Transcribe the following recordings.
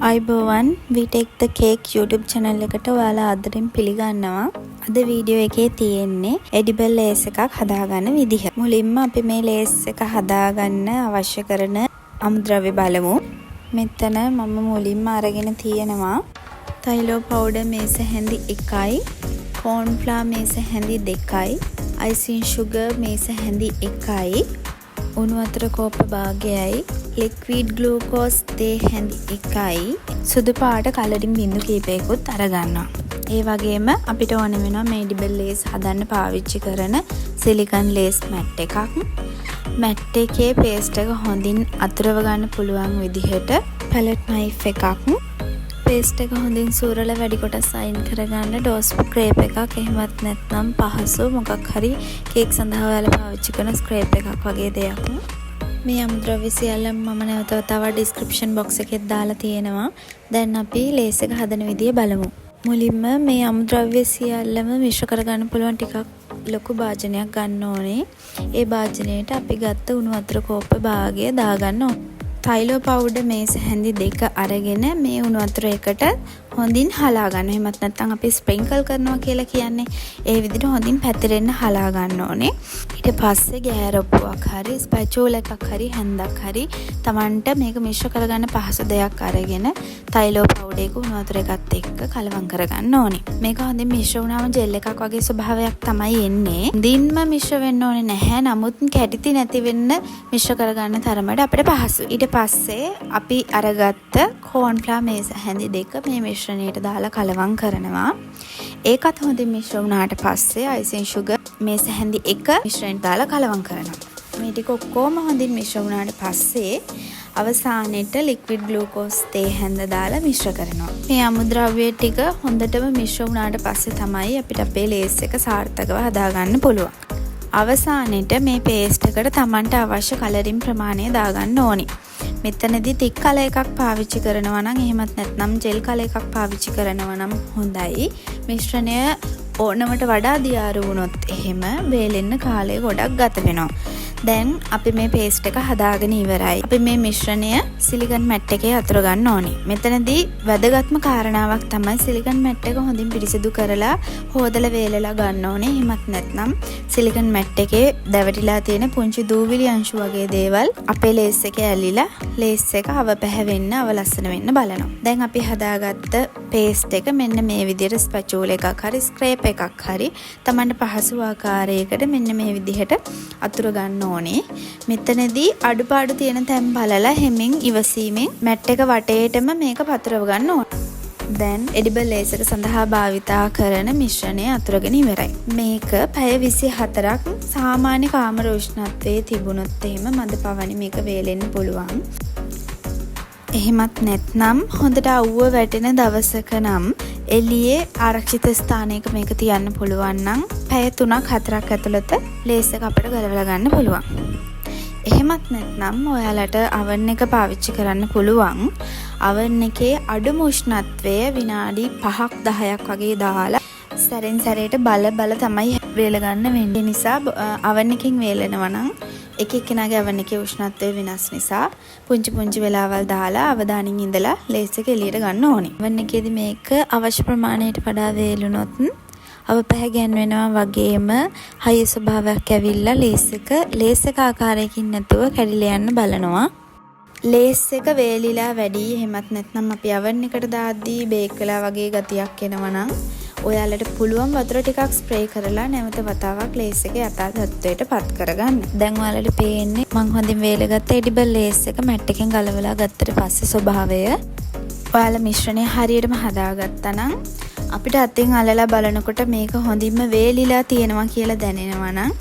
අයිබෝවන් we take the cake YouTube channel එකට ඔයාලා ආදරෙන් පිළිගන්නවා. අද වීඩියෝ එකේ තියෙන්නේ edible lace එකක් හදාගන්න විදිහ. මුලින්ම අපි මේ lace එක හදාගන්න අවශ්‍ය කරන අමුද්‍රව්‍ය බලමු. මෙතන මම මුලින්ම අරගෙන තියෙනවා තයිලෝ powder මේස හැඳි 1යි, corn flour මේස හැඳි 2යි, icing sugar මේස හැඳි 1යි, උණු වතුර කෝප භාගයයි, liquid glucose තේ හැඳි 1යි, සුදු පාට කලරින් බිඳු කීපයකුත් අරගන්නවා. ඒ වගේම අපිට ඕන වෙනවා මේ edible lace හදන්න පාවිච්චි කරන silicone lace mat එකක්. mat එකේ paste එක හොඳින් අතුරව ගන්න පුළුවන් විදිහට palette knife එකක්, paste එක හොඳින් සූරලා වැඩි කොටස් අයින් කරගන්න doorstop scrape එකක්, එහෙමත් නැත්නම් පහසු මොකක් හරි කේක් සඳහා ඔයාලා පාවිච්චි කරන scrape එකක් වගේ දෙයක්. මේ අමුද්‍රව්‍ය සියල්ලම මම නැවත වතාවක් description box එකේ දාලා තියෙනවා. දැන් අපි lace එක හදන විදිය බලමු. මුලින්ම මේ අමුද්‍රව්‍ය සියල්ලම මිශ්‍ර කරගන්න පුළුවන් ටිකක් ලොකු භාජනයක් ගන්න ඕනේ. ඒ භාජනයට අපි ගත්ත උණු වතුර කෝප්ප භාගය දාගන්න ඕනේ. තයිලෝ powder මේස හැඳි 2 අරගෙන මේ උණු වතුර එකට හොඳින් හලා ගන්න. එහෙමත් නැත්නම් අපි ස්ප්‍රින්කල් කරනවා කියලා කියන්නේ ඒ විදිහට හොඳින් පැතිරෙන්න හලා ගන්න ඕනේ. ඊට පස්සේ ගෑරප්පුවක් හරි ස්පැචුලා එකක් හරි හැන්දක් හරි Tamanට මේක මිශ්‍ර කරගන්න පහසු දෙයක් අරගෙන තයිලෝ powder එක උණු වතුර එකත් එක්ක කලවම් කරගන්න ඕනේ. මේක හොඳින් මිශ්‍ර වුණාම ජෙල් එකක් වගේ ස්වභාවයක් තමයි එන්නේ. දින්ම මිශ්‍ර වෙන්න ඕනේ නැහැ. නමුත් කැටිති නැති වෙන්න මිශ්‍ර කරගන්න තරමට අපිට පහසුයි. ඊට පස්සේ අපි අරගත්ත corn flour මේස හැඳි 2 මේ මිශ්‍රණයට දාලා කලවම් කරනවා. ඒකත් හොඳින් මිශ්‍ර වුණාට පස්සේ icing sugar මේස හැඳි 1 මිශ්‍රණයට දාලා කලවම් කරනවා. මේ ටික ඔක්කොම හොඳින් මිශ්‍ර වුණාට පස්සේ අවසානයේට liquid glucose තේ හැඳ දාලා මිශ්‍ර කරනවා. මේ අමුද්‍රව්‍ය ටික හොඳටම මිශ්‍ර වුණාට පස්සේ තමයි අපිට අපේ lace එක සාර්ථකව හදාගන්න පුළුවන්. අවසානයේට මේ paste එකට Tamanට අවශ්‍ය කලරින් ප්‍රමාණය දාගන්න ඕනි. මෙතනදී තික් කලර් එකක් පාවිච්චි කරනවා නම්, එහෙමත් නැත්නම් ජෙල් කලර් එකක් පාවිච්චි කරනවා නම් හොඳයි. මිශ්‍රණය ඕනමට වඩා දියාරු වුණොත් එහෙම වේලෙන්න කාලය ගොඩක් ගත වෙනවා. දැන් අපි මේ paste එක හදාගෙන ඉවරයි. අපි මේ මිශ්‍රණය silicone mat එකේ අතුර ගන්න ඕනේ. මෙතනදී වැදගත්ම කාරණාවක් තමයි silicone mat එක හොඳින් පිරිසිදු කරලා හොදලා වේලලා ගන්න ඕනේ. එහෙමත් නැත්නම් silicone mat එකේ දැවටිලා තියෙන පුංචි දූවිලි අංශු වගේ දේවල් අපේ lace එකේ ඇලිලා lace එක අවපැහැවෙන්න අවලස්සන වෙන්න බලනවා. දැන් අපි හදාගත්ත paste එක මෙන්න මේ විදිහට spatula එකක් හරි scrape එකක් හරි Tamanට පහසු ආකාරයකට මෙන්න මේ විදිහට අතුර ගන්න ඕනේ. මෙතනදී අඩුපාඩු තියෙන තැන් බලලා හැමින් ඉවසීමෙන් මැට් එක වටේටම මේක පතුරව ගන්න ඕනේ. දැන් edible lace එක සඳහා භාවිතා කරන මිශ්‍රණය අතුරගෙන ඉවරයි. මේක පැය 24ක් සාමාන්‍ය කාමර උෂ්ණත්වයේ තිබුණොත් එහෙම මද පවණි මේක වේලෙන්න පුළුවන්. එහෙමත් නැත්නම් හොඳට අවුව වැටෙන දවසක නම් එළියේ ආරක්ෂිත ස්ථානයක මේක තියන්න පුළුවන් නම් පැය 3-4ක් ඇතුළත lace එක අපිට ගලවලා ගන්න පුළුවන්. එහෙමත් නැත්නම් ඔයාලට oven එක පාවිච්චි කරන්න පුළුවන්. oven එකේ අඩුම උෂ්ණත්වය විනාඩි 5-10ක් වගේ දාලා සැරෙන් සැරේට බල තමයි වේල ගන්න වෙන්නේ. නිසා oven එකකින් වේලනවා නම් එක එක්කෙනාගේ oven එකේ උෂ්ණත්වය වෙනස් නිසා පුංචි වෙලාවල් දාලා අවධානයෙන් ඉඳලා lace එක එළියට ගන්න ඕනේ. oven එකේදී මේක අවශ්‍ය ප්‍රමාණයට වඩා වේලුනොත් අවපැහැ ගැන්වෙනවා වගේම හය ස්වභාවයක් ඇවිල්ලා lace එක ආකාරයකින් නැතුව කැඩිලා යන්න බලනවා. lace එක වේලිලා වැඩි, එහෙමත් නැත්නම් අපි oven එකට දාද්දී බේක් වෙලා වගේ ගතියක් එනවා නම් ඔයාලට පුළුවන් වතුර ටිකක් ස්ප්‍රේ කරලා නැවත වතාවක් lace එක යථා තත්ත්වයට පත් කරගන්න. දැන් ඔයාලට පේන්නේ මං හොඳින් වේලගත්ත edible lace එක මැට් එකෙන් ගලවලා ගත්තට පස්සේ ස්වභාවය. ඔයාලා මිශ්‍රණය හරියටම හදාගත්තා නම් අපිට අතින් අල්ලලා බලනකොට මේක හොඳින්ම වේලිලා තියෙනවා කියලා දැනෙනවා නම්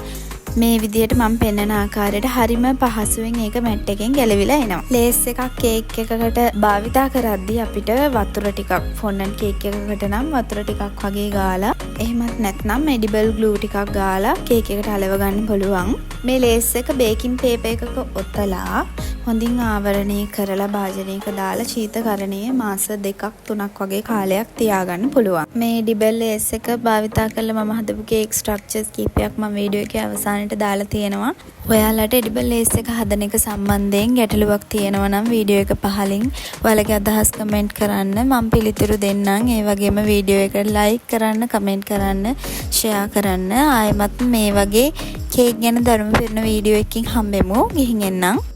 මේ විදිහට මම පෙන්වන ආකාරයට හරිම පහසුවෙන් ඒක මැට් එකෙන් ගැලවිලා එනවා. lace එකක් කේක් එකකට භාවිතා කරද්දී අපිට වතුර ටිකක් fondant කේක් එකකට නම් වතුර ටිකක් වගේ ගාලා, එහෙමත් නැත්නම් edible glue ටිකක් ගාලා කේක් එකට අලව ගන්න පුළුවන්. මේ lace එක baking paper එකක ඔතලා හොඳින් ආවරණය කරලා භාජනයක දාලා ශීතකරණයේ මාස 2ක් 3ක් වගේ කාලයක් තියාගන්න පුළුවන්. මේ එඩිබල් ලේස් එක භාවිතා කරලා මම හදපු කේක් ස්ට්‍රක්චර්ස් කීපයක් මම වීඩියෝ එකේ අවසානයේ දාලා තියෙනවා. ඔයාලට එඩිබල් ලේස් එක හදන එක සම්බන්ධයෙන් ගැටලුවක් තියෙනවා නම් වීඩියෝ එක පහලින් ඔයාලගේ අදහස් කමෙන්ට් කරන්න. මම පිළිතුරු දෙන්නම්. ඒ වගේම වීඩියෝ එක ලයික් කරන්න, කමෙන්ට් කරන්න, ෂෙයා කරන්න. ආයෙමත් මේ වගේ කේක් ගැන ධර්ම පිරෙන වීඩියෝ එකකින් හම්බෙමු. ගිහින් එන්නම්.